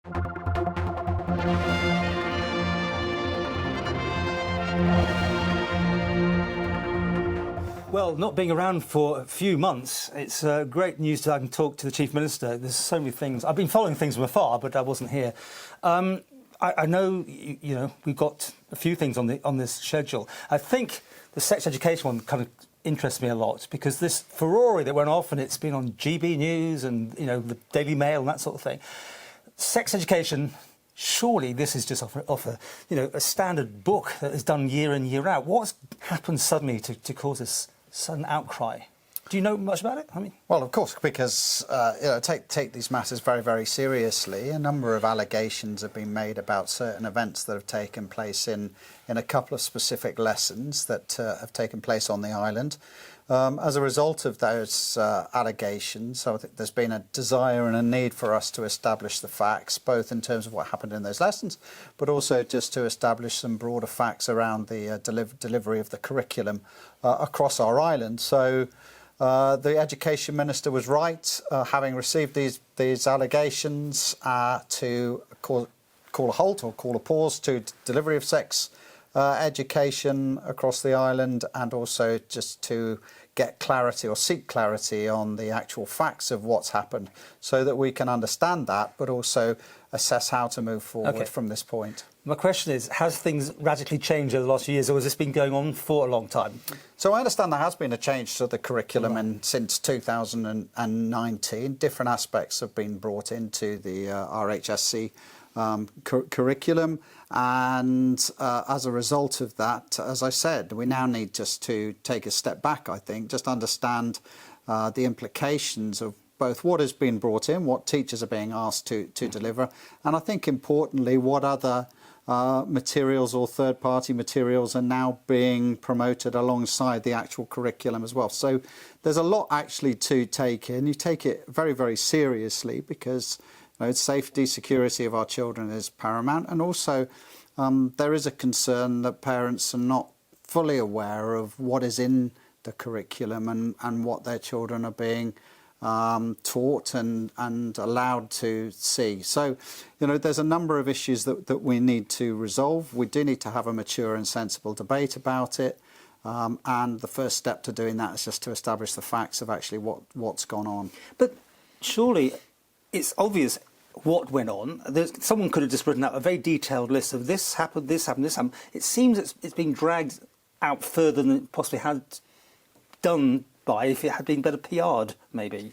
Well, not being around for a few months, it's great news that I can talk to the Chief Minister. There's so many things. I've been following things from afar, but I wasn't here. I know, you know, we've got a few things on this schedule. I think the sex education one kind of interests me a lot because this furore that went off, and it's been on GB News and, you know, the Daily Mail and that sort of thing. Sex education, surely this is just off a standard book that is done year in, year out. What's happened suddenly to cause this sudden outcry? Do you know much about it? I mean, well, of course, because take these matters very, very seriously. A number of allegations have been made about certain events that have taken place in a couple of specific lessons that have taken place on the island. As a result of those allegations, I think there's been a desire and a need for us to establish the facts, both in terms of what happened in those lessons, but also just to establish some broader facts around the delivery of the curriculum across our island. So the Education Minister was right, having received these allegations, to call a halt or call a pause to delivery of sex education across the island, and also just to get clarity or seek clarity on the actual facts of what's happened so that we can understand that, but also assess how to move forward from this point. My question is, has things radically changed over the last few years, or has this been going on for a long time? So I understand there has been a change to the curriculum since 2019. Different aspects have been brought into the RHSC curriculum, and as a result of that, as I said, we now need just to take a step back, I think, just understand the implications of both what has been brought in, what teachers are being asked to deliver, and I think importantly what other materials or third-party materials are now being promoted alongside the actual curriculum as well. So there's a lot actually to take in. You take it very, very seriously because safety, security of our children is paramount, and also there is a concern that parents are not fully aware of what is in the curriculum and what their children are being taught and allowed to see. So, there's a number of issues that we need to resolve. We do need to have a mature and sensible debate about it, and the first step to doing that is just to establish the facts of actually what's gone on. But surely it's obvious what went on. Someone could have just written out a very detailed list of this happened, this happened, this happened. It seems it's being dragged out further than it possibly had done by if it had been better PR'd, maybe.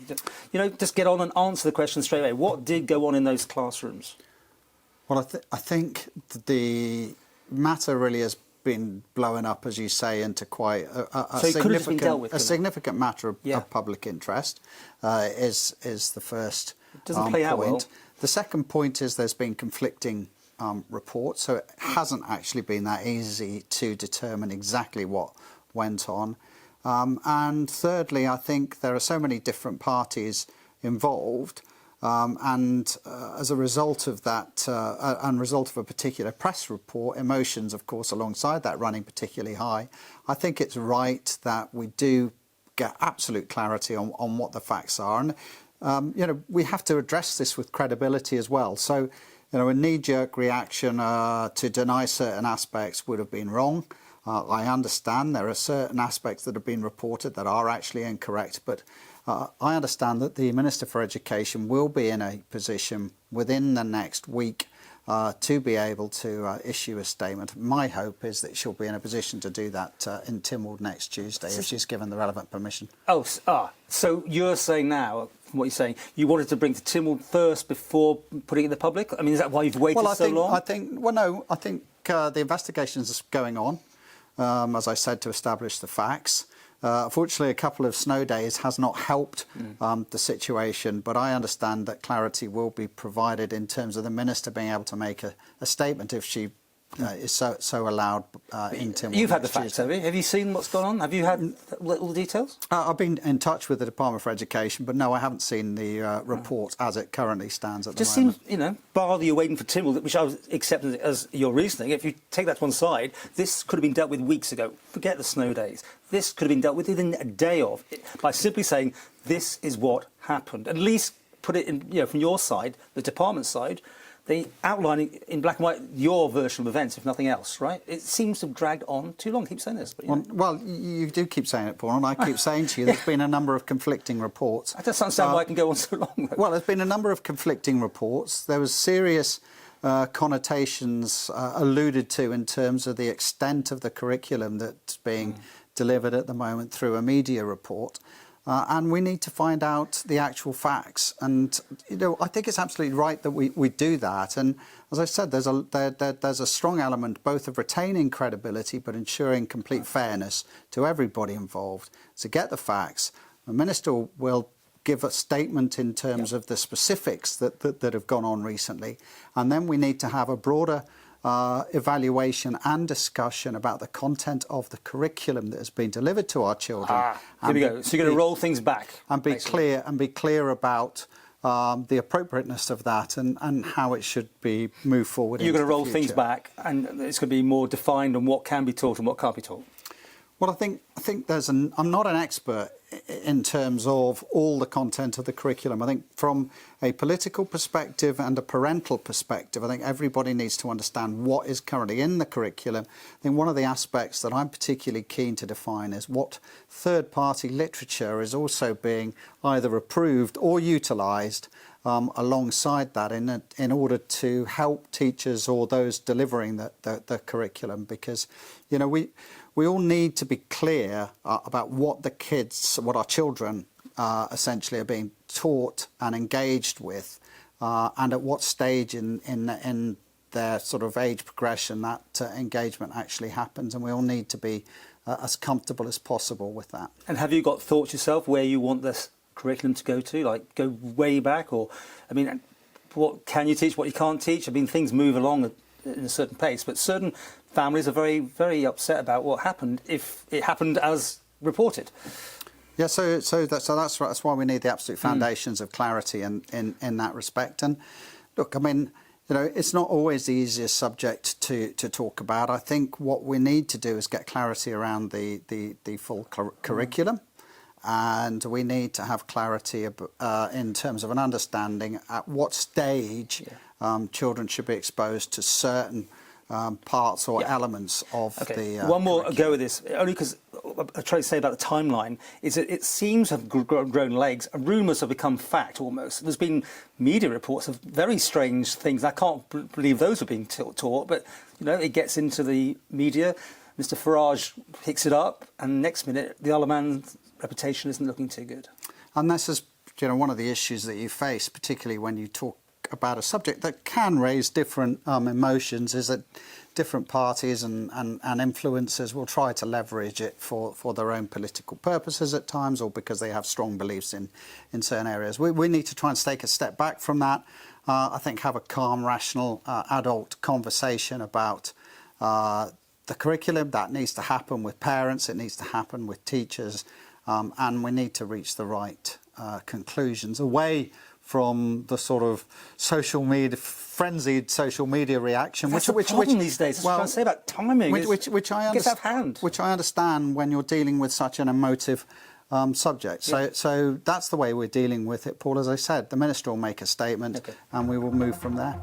Just get on and answer the question straight away. What did go on in those classrooms? Well, I think the matter really has been blown up, as you say, into quite a significant matter of public interest. Is the first it doesn't play point. Out well. The second point is there's been conflicting reports, so it hasn't actually been that easy to determine exactly what went on. And thirdly, I think there are so many different parties involved, and as a result of that, and result of a particular press report, emotions, of course, alongside that running particularly high, I think it's right that we do get absolute clarity on what the facts are. And, we have to address this with credibility as well. So, a knee-jerk reaction to deny certain aspects would have been wrong. I understand there are certain aspects that have been reported that are actually incorrect, but I understand that the Minister for Education will be in a position within the next week to be able to issue a statement. My hope is that she'll be in a position to do that in Tynwald next Tuesday if she's given the relevant permission. So you're saying now, from what you're saying, you wanted to bring to Tynwald first before putting it in the public? I mean, is that why you've waited so long? I think the investigation is going on. As I said, to establish the facts. Fortunately, a couple of snow days has not helped the situation, but I understand that clarity will be provided in terms of the Minister being able to make a statement if she is so allowed in Tynwald. You've had the facts, have you? Have you seen what's gone on? Have you had all the details? I've been in touch with the Department for Education, but no, I haven't seen the report as it currently stands at the moment. Just seems, bar that you're waiting for Tynwald, which I was accepting as your reasoning, if you take that to one side, this could have been dealt with weeks ago. Forget the snow days. This could have been dealt with within a day of, by simply saying, this is what happened. At least put it in, from your side, the department side, they outline in black and white your version of events, if nothing else, right? It seems to have dragged on too long. I keep saying this. But, well, you do keep saying it, Paul, and I keep saying to you there's been a number of conflicting reports. I just understand why it can go on so long. Well, there's been a number of conflicting reports. There was serious connotations alluded to in terms of the extent of the curriculum that's being delivered at the moment through a media report. And we need to find out the actual facts. And, I think it's absolutely right that we do that. And as I said, there's a strong element both of retaining credibility but ensuring complete fairness to everybody involved. To get the facts, the Minister will give a statement in terms of the specifics that have gone on recently. And then we need to have a broader evaluation and discussion about the content of the curriculum that has been delivered to our children. Here we go. So you're going to roll things back and be clear about the appropriateness of that and how it should be moved forward. You're going to roll things back, and it's going to be more defined on what can be taught and what can't be taught. Well, I think I'm not an expert in terms of all the content of the curriculum. I think from a political perspective and a parental perspective, I think everybody needs to understand what is currently in the curriculum. I think one of the aspects that I'm particularly keen to define is what third-party literature is also being either approved or utilised alongside that in order to help teachers or those delivering the curriculum, because we all need to be clear about what our children essentially are being taught and engaged with, and at what stage in their sort of age progression that engagement actually happens, and we all need to be as comfortable as possible with that. And have you got thoughts yourself where you want this curriculum to go to, like go way back, or what can you teach, what you can't teach? Things move along at a certain pace, but certain families are very, very upset about what happened if it happened as reported. Yeah, so that's why we need the absolute foundations of clarity in that respect. And look, it's not always the easiest subject to talk about. I think what we need to do is get clarity around the full curriculum. And we need to have clarity in terms of an understanding at what stage children should be exposed to certain parts or elements of the one more go with this, only because I try to say about the timeline is that it seems to have grown legs, and rumours have become fact almost. There's been media reports of very strange things. I can't believe those are being taught, but it gets into the media. Mr Farage picks it up, and next minute the Isle of Man's reputation isn't looking too good. And this is, one of the issues that you face, particularly when you talk about a subject that can raise different emotions, is that different parties and influencers will try to leverage it for their own political purposes at times, or because they have strong beliefs in certain areas. We need to try and take a step back from that. I think have a calm, rational, adult conversation about the curriculum. That needs to happen with parents, it needs to happen with teachers, and we need to reach the right conclusions away from the sort of frenzied social media reaction. That's the problem these days. Well, I was trying to say about timing. Which I understand. Which I understand when you're dealing with such an emotive subject. So that's the way we're dealing with it, Paul. As I said, the Minister will make a statement, and we will move from there.